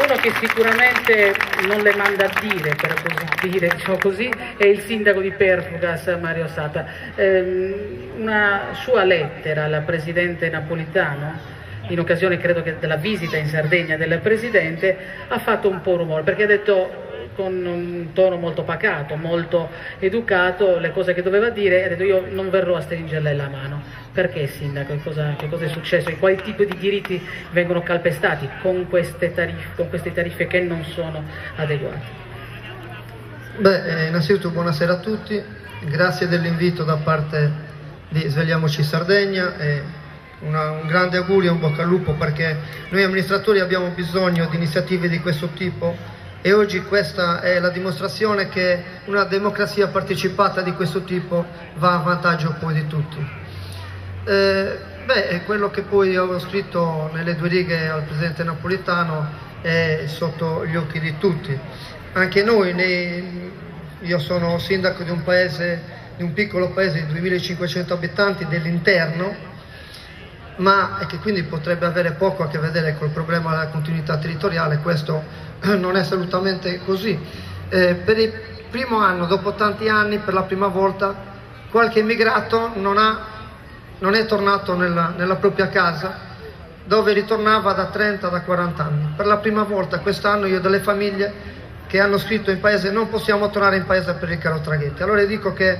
uno che sicuramente non le manda a dire, per così dire, diciamo così, è il sindaco di Perfugas, Mario Sata. Una sua lettera alla Presidente Napolitano, in occasione credo che della visita in Sardegna del Presidente, ha fatto un po' rumore, perché ha detto con un tono molto pacato, molto educato, le cose che doveva dire, ha detto: io non verrò a stringerle la mano. Perché, sindaco? Che cosa è successo? E quali tipi di diritti vengono calpestati con queste tariffe che non sono adeguate? Beh, innanzitutto buonasera a tutti, grazie dell'invito da parte di Svegliamoci Sardegna e un grande augurio e un bocca al lupo, perché noi amministratori abbiamo bisogno di iniziative di questo tipo e oggi questa è la dimostrazione che una democrazia partecipata di questo tipo va a vantaggio poi di tutti. È quello che poi avevo scritto nelle 2 righe al Presidente Napolitano è sotto gli occhi di tutti. Anche noi, io sono sindaco di un paese, di un piccolo paese di 2500 abitanti dell'interno, ma che quindi potrebbe avere poco a che vedere col problema della continuità territoriale. Questo non è assolutamente così. Per il primo anno, dopo tanti anni, per la prima volta qualche immigrato non è tornato nella propria casa, dove ritornava da 30, da 40 anni. Per la prima volta quest'anno io ho delle famiglie che hanno scritto in paese: non possiamo tornare in paese per il caro traghetti. Allora io dico che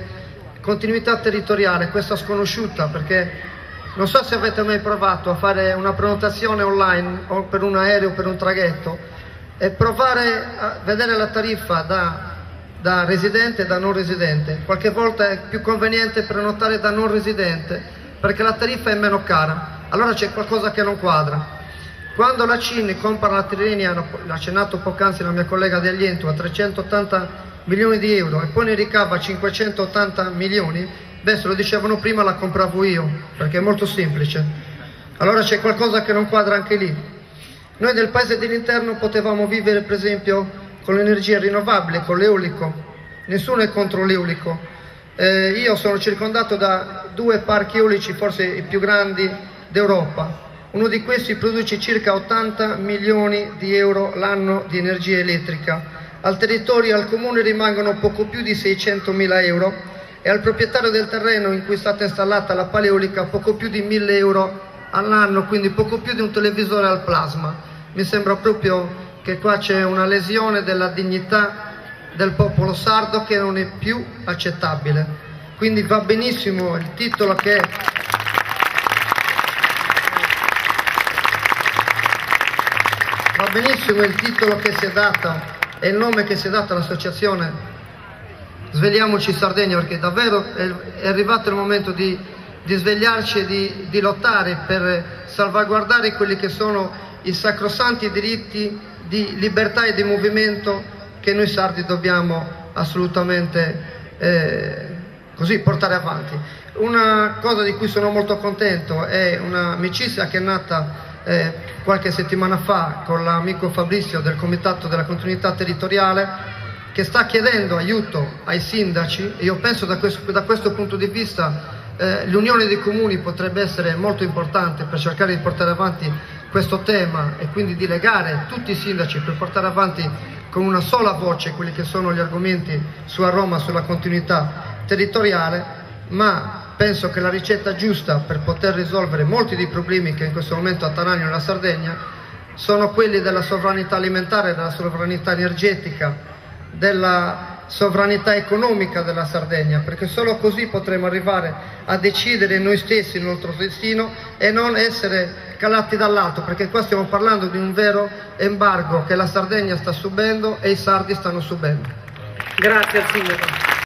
continuità territoriale, questa sconosciuta, perché non so se avete mai provato a fare una prenotazione online o per un aereo o per un traghetto e provare a vedere la tariffa da residente e da non residente. Qualche volta è più conveniente prenotare da non residente perché la tariffa è meno cara. Allora c'è qualcosa che non quadra. Quando la CIN compra la Tirrenia, l'ha accennato poc'anzi la mia collega di Aliento, a 380 milioni di euro e poi ne ricava 580 milioni, se lo dicevano prima la compravo io, perché è molto semplice. Allora c'è qualcosa che non quadra anche lì. Noi nel paese dell'interno potevamo vivere per esempio con l'energia rinnovabile, con l'eolico. Nessuno è contro l'eolico. Io sono circondato da 2 parchi eolici, forse i più grandi d'Europa. Uno di questi produce circa 80 milioni di euro l'anno di energia elettrica. Al territorio e al comune rimangono poco più di 600.000 euro e al proprietario del terreno in cui è stata installata la pala eolica poco più di 1.000 euro all'anno, quindi poco più di un televisore al plasma. Mi sembra proprio che qua c'è una lesione della dignità del popolo sardo che non è più accettabile. Quindi va benissimo il titolo che si è dato e il nome che si è dato all'associazione Svegliamoci Sardegna, perché davvero è arrivato il momento di svegliarci e di lottare per salvaguardare quelli che sono i sacrosanti diritti di libertà e di movimento che noi sardi dobbiamo assolutamente portare avanti. Una cosa di cui sono molto contento è un'amicizia che è nata qualche settimana fa con l'amico Fabrizio del Comitato della Continuità Territoriale, che sta chiedendo aiuto ai sindaci, e io penso da questo punto di vista l'unione dei comuni potrebbe essere molto importante per cercare di portare avanti questo tema e quindi di legare tutti i sindaci per portare avanti con una sola voce quelli che sono gli argomenti su a Roma, sulla continuità territoriale. Ma penso che la ricetta giusta per poter risolvere molti dei problemi che in questo momento attanagliano la Sardegna sono quelli della sovranità alimentare, della sovranità energetica, della sovranità economica della Sardegna, perché solo così potremo arrivare a decidere noi stessi il nostro destino e non essere calati dall'alto, perché qua stiamo parlando di un vero embargo che la Sardegna sta subendo e i sardi stanno subendo. Grazie al sindaco.